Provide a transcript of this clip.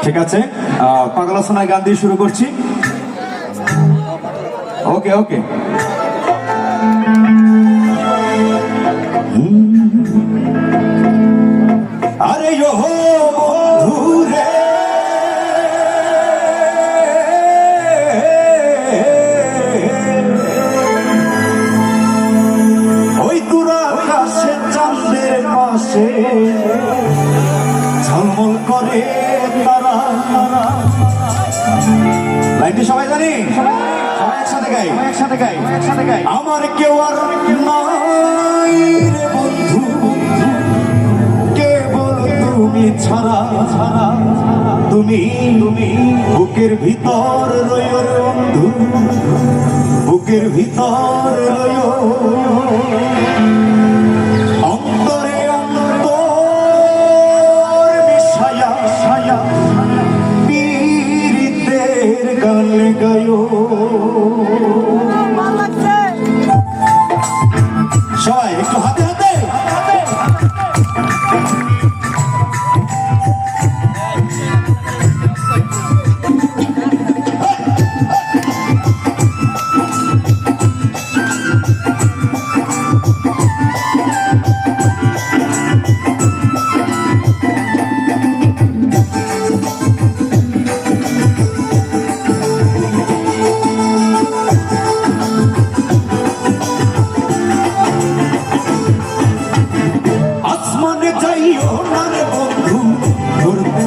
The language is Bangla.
ঠিক আছে, পাগলাসোনায় গান দিয়ে শুরু করছি। ওকে ওকে। আরে ও বন্ধুরে ওই দূর আকাশে চাঁদের পাশে ঝলমল করে তারা। লাইনটি সবাই জানি, একসাথে গাই। আমার কেউ আর নাই রে বন্ধু, কেবল তুমি ছাড়া। তুমি বুকের ভিতর রইও রে বন্ধু, বুকের ভিতর রইও। অন্তরে অন্তর মিশায়া পীড়িতের গান গায়ো। সবাই একটু হাতে হাতে। আসমানে যাইও না রে বন্ধু, ধরতে